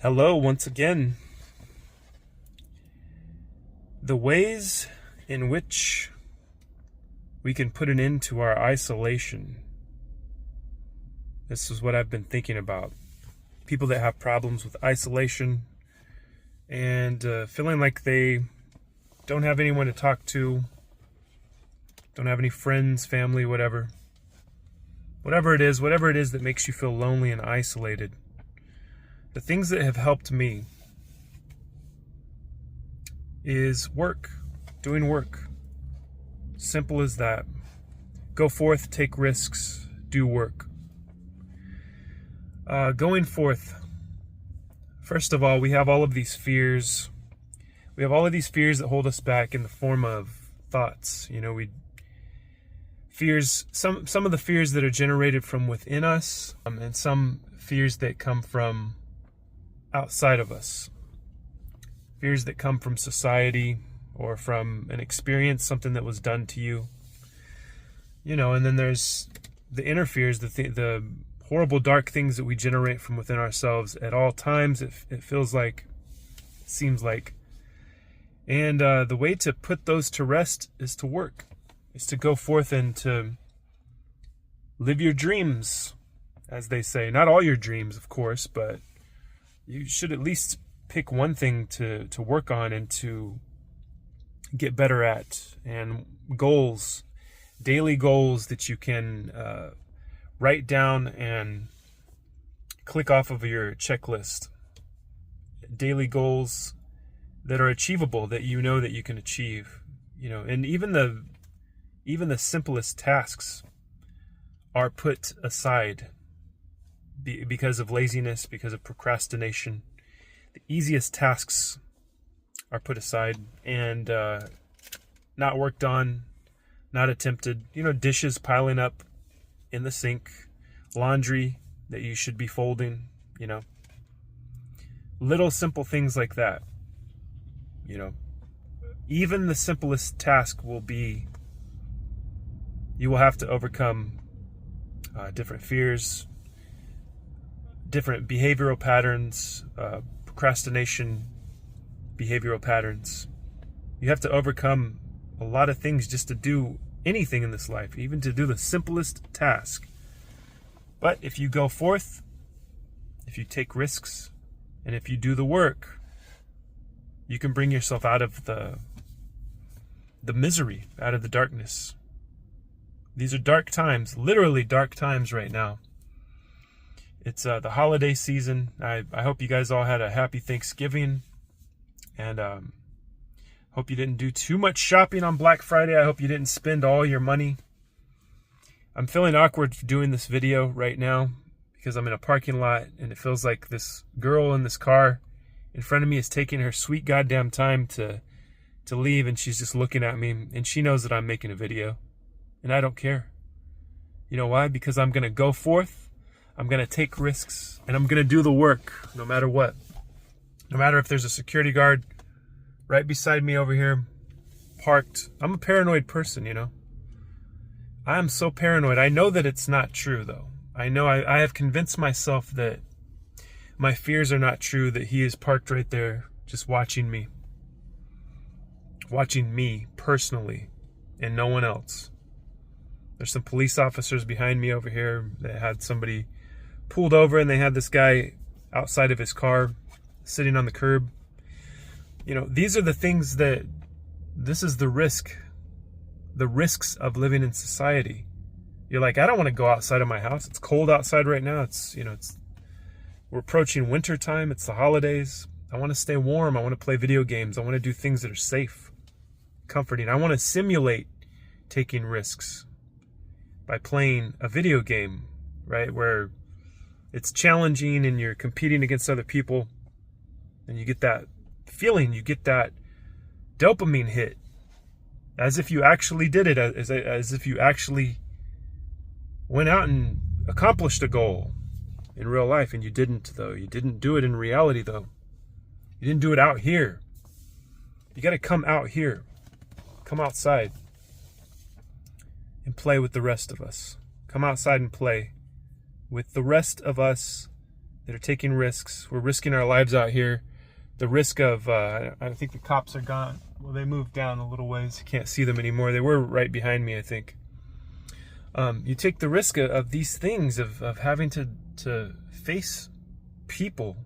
Hello, once again. The ways in which we can put an end to our isolation. This is what I've been thinking about. People that have problems with isolation and feeling like they don't have anyone to talk to, don't have any friends, family, whatever. Whatever it is that makes you feel lonely and isolated. The things that have helped me is work, doing work. Simple as that. Go forth, take risks, do work. Going forth, first of all, we have all of these fears. We have all of these fears that hold us back in the form of thoughts. Some of the fears that are generated from within us, and some fears that come from outside of us. Fears that come from society or from an experience, something that was done to you. And then there's the inner fears, the horrible, dark things that we generate from within ourselves at all times. It feels like, it seems like. And the way to put those to rest is to work, is to go forth and to live your dreams, as they say. Not all your dreams, of course, but you should at least pick one thing to work on and to get better at, and goals, daily goals that you can write down and click off of your checklist. Daily goals that are achievable, that you know that you can achieve. And even the simplest tasks are put aside because of laziness, because of procrastination. The easiest tasks are put aside and not worked on, not attempted. Dishes piling up in the sink, laundry that you should be folding, little simple things like that. Even the simplest task you will have to overcome different fears, different behavioral patterns, procrastination behavioral patterns. You have to overcome a lot of things just to do anything in this life, even to do the simplest task. But if you go forth, if you take risks, and if you do the work, you can bring yourself out of the misery, out of the darkness. These are dark times, literally dark times right now. It's the holiday season. I hope you guys all had a happy Thanksgiving, and hope you didn't do too much shopping on Black Friday. I hope you didn't spend all your money. I'm feeling awkward doing this video right now because I'm in a parking lot and it feels like this girl in this car in front of me is taking her sweet goddamn time to leave, and she's just looking at me, and she knows that I'm making a video, and I don't care. You know why? Because I'm going to go forth. I'm going to take risks, and I'm going to do the work no matter what. No matter if there's a security guard right beside me over here, parked. I'm a paranoid person, I am so paranoid. I know that it's not true, though. I know I have convinced myself that my fears are not true, that he is parked right there just watching me. Watching me personally and no one else. There's some police officers behind me over here that had somebody pulled over, and they had this guy outside of his car sitting on the curb. These are the things this is the risks of living in society. You're like, I don't want to go outside of my house. It's cold outside right now. We're approaching winter time. It's the holidays. I want to stay warm. I want to play video games. I want to do things that are safe, comforting. I want to simulate taking risks by playing a video game, right? Where it's challenging and you're competing against other people, and you get that feeling, you get that dopamine hit, as if you actually did it, as if you actually went out and accomplished a goal in real life. And you didn't, though. You didn't do it in reality, though. You didn't do it out here. You got to come out here, come outside and play with the rest of us. Come outside and play with the rest of us that are taking risks. We're risking our lives out here. The risk of, I think the cops are gone. Well, they moved down a little ways. You can't see them anymore. They were right behind me, I think. You take the risk of these things, of having to face people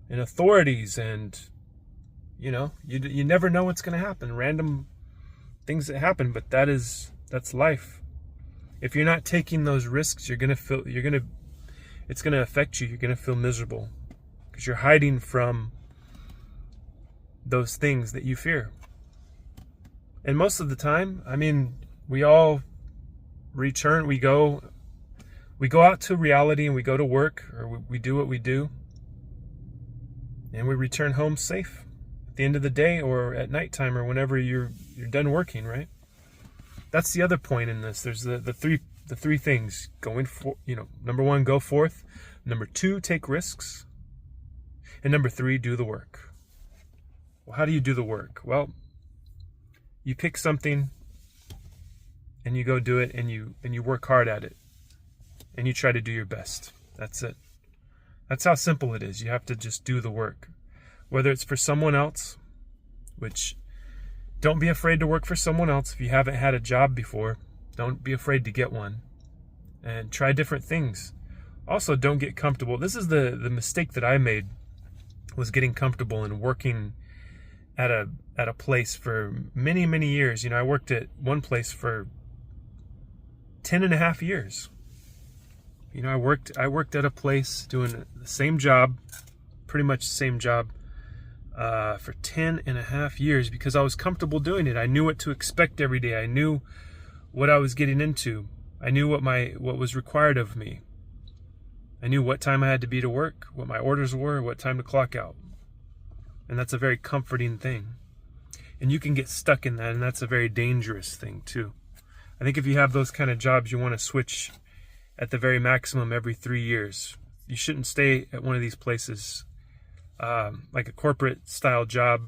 and authorities, and you never know what's going to happen. Random things that happen, but that's life. If you're not taking those risks, it's going to affect you. You're going to feel miserable because you're hiding from those things that you fear. And most of the time, we all return, we go out to reality, and we go to work, or we do what we do, and we return home safe at the end of the day, or at nighttime, or whenever you're done working, right? That's the other point in this. There's the three things going for, number 1, go forth. Number 2, take risks. And number 3, do the work. Well, how do you do the work? Well, you pick something and you go do it, and you work hard at it, and you try to do your best. That's it. That's how simple it is. You have to just do the work. Whether it's for someone else, which, don't be afraid to work for someone else. If you haven't had a job before, don't be afraid to get one, and try different things. Also, don't get comfortable. This is the mistake that I made, was getting comfortable and working at a place for many, many years. I worked at one place for 10.5 years. I worked at a place doing the same job, pretty much the same job, for 10.5 years, because I was comfortable doing it. I knew what to expect every day. I knew what I was getting into. I knew what was required of me. I knew what time I had to be to work, what my orders were, what time to clock out. And that's a very comforting thing. And you can get stuck in that, and that's a very dangerous thing too. I think if you have those kind of jobs, you want to switch at the very maximum every 3 years. You shouldn't stay at one of these places, like a corporate style job,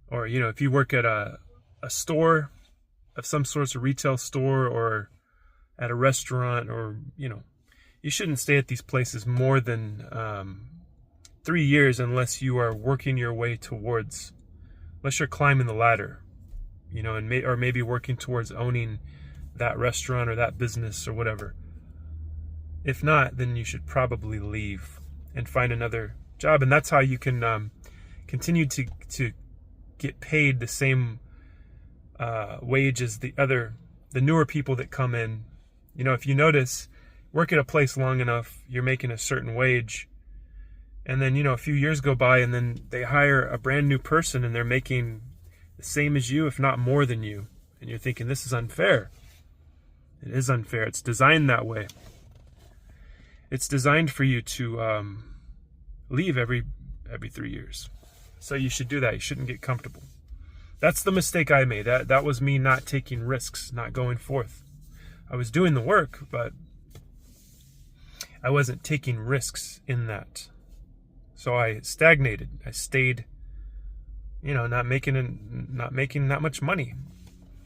or if you work at a store of some sort, a retail store, or at a restaurant, or you shouldn't stay at these places more than 3 years unless you are working your way towards, unless you're climbing the ladder, or maybe working towards owning that restaurant or that business or whatever. If not, then you should probably leave and find another job. And that's how you can continue to get paid the same wage as the newer people that come in. If you notice, work at a place long enough, you're making a certain wage, and then a few years go by, and then they hire a brand new person, and they're making the same as you, if not more than you, and you're thinking, this is unfair. It is unfair. It's designed that way. It's designed for you to leave every 3 years. So you should do that. You shouldn't get comfortable. That's the mistake I made. That was me not taking risks, not going forth. I was doing the work, but I wasn't taking risks in that. So I stagnated. I stayed, not making that much money.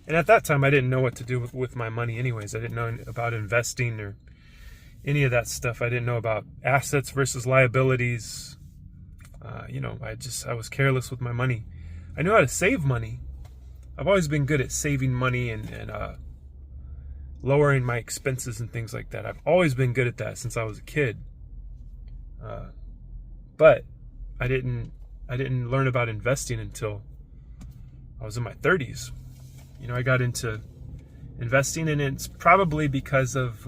And at that time, I didn't know what to do with my money anyways. I didn't know about investing or any of that stuff. I didn't know about assets versus liabilities. I was careless with my money. I knew how to save money. I've always been good at saving money and lowering my expenses and things like that. I've always been good at that since I was a kid. But I didn't learn about investing until I was in my 30s. I got into investing, and it's probably because of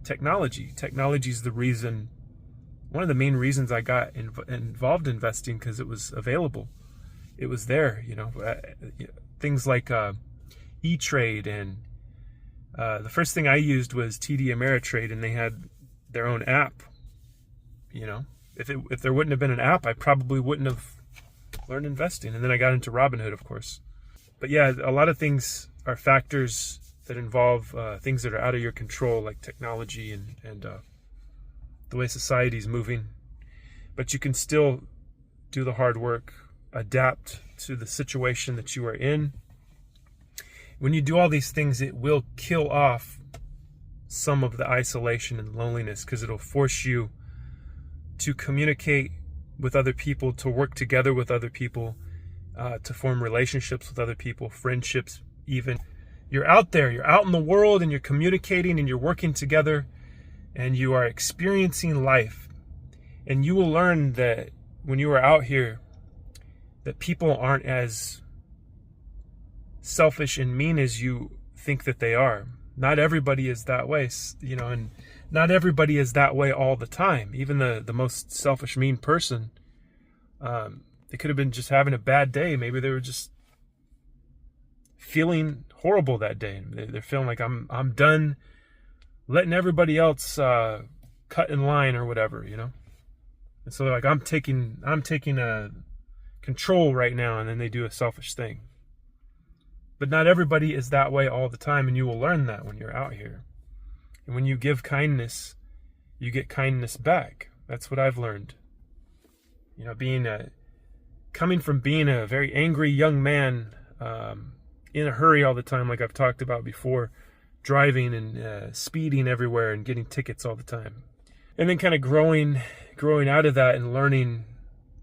technology. Technology is one of the main reasons I got involved in investing, because it was available. It was there, things like E-Trade, and the first thing I used was TD Ameritrade, and they had their own app. If there wouldn't have been an app, I probably wouldn't have learned investing. And then I got into Robinhood, of course. But yeah, a lot of things are factors that involve things that are out of your control, like technology and the way society is moving. But you can still do the hard work, adapt to the situation that you are in. When you do all these things, it will kill off some of the isolation and loneliness, because it'll force you to communicate with other people, to work together with other people, to form relationships with other people, friendships even. You're out there, you're out in the world, and you're communicating and you're working together and you are experiencing life. And you will learn that when you are out here, that people aren't as selfish and mean as you think that they are. Not everybody is that way, and not everybody is that way all the time. Even the most selfish, mean person, they could have been just having a bad day. Maybe they were just feeling horrible that day. They're feeling like I'm done letting everybody else cut in line or whatever, And so they're like, I'm taking control right now, and then they do a selfish thing. But not everybody is that way all the time, and you will learn that when you're out here. And when you give kindness, you get kindness back. That's what I've learned. Coming from being a very angry young man, in a hurry all the time, like I've talked about before, driving and speeding everywhere and getting tickets all the time. And then kind of growing out of that and learning,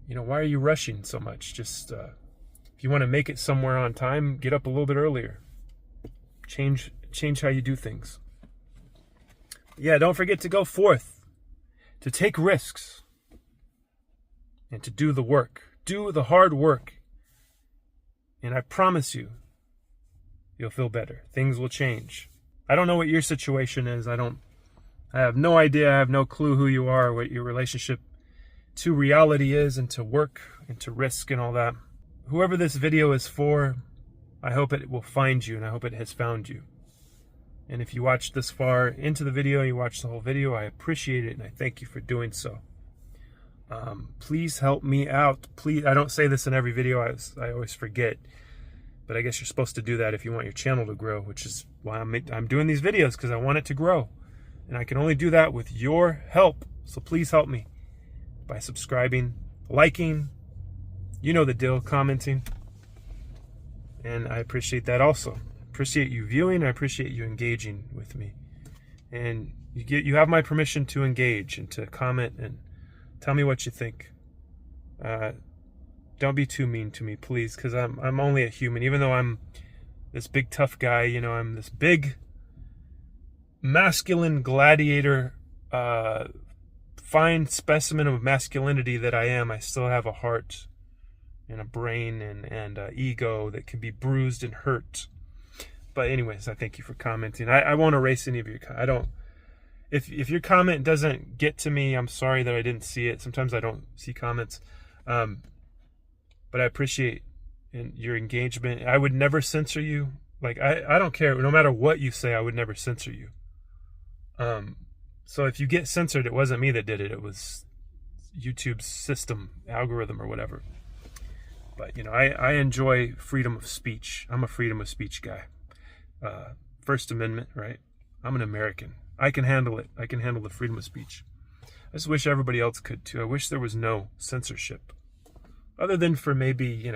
why are you rushing so much? Just, if you want to make it somewhere on time, get up a little bit earlier. Change how you do things. Yeah, don't forget to go forth, to take risks, and to do the work. Do the hard work. And I promise you, you'll feel better. Things will change. I don't know what your situation is. I have no idea. I have no clue who you are, what your relationship to reality is, and to work, and to risk, and all that. Whoever this video is for, I hope it will find you, and I hope it has found you. And if you watched this far into the video, you watched the whole video, I appreciate it, and I thank you for doing so. Please help me out. Please, I don't say this in every video. I always forget. But I guess you're supposed to do that if you want your channel to grow, which is why I'm doing these videos, because I want it to grow. And I can only do that with your help. So please help me by subscribing, liking, you know the deal, commenting. And I appreciate that also. Appreciate you viewing. I appreciate you engaging with me. And you have my permission to engage and to comment and tell me what you think. Don't be too mean to me, please, because I'm only a human. Even though I'm this big tough guy, I'm this big masculine gladiator, fine specimen of masculinity that I am. I still have a heart and a brain and ego that can be bruised and hurt. But anyways, I thank you for commenting. I won't erase any of your. I don't. If your comment doesn't get to me, I'm sorry that I didn't see it. Sometimes I don't see comments. But I appreciate your engagement. I would never censor you. Like, I don't care. No matter what you say, I would never censor you. So if you get censored, it wasn't me that did it. It was YouTube's system, algorithm, or whatever. But, I enjoy freedom of speech. I'm a freedom of speech guy. First Amendment, right? I'm an American. I can handle it. I can handle the freedom of speech. I just wish everybody else could too. I wish there was no censorship. Other than for maybe,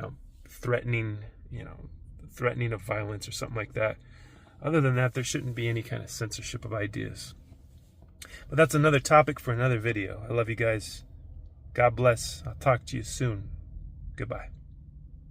threatening of violence or something like that. Other than that, there shouldn't be any kind of censorship of ideas. But that's another topic for another video. I love you guys. God bless. I'll talk to you soon. Goodbye.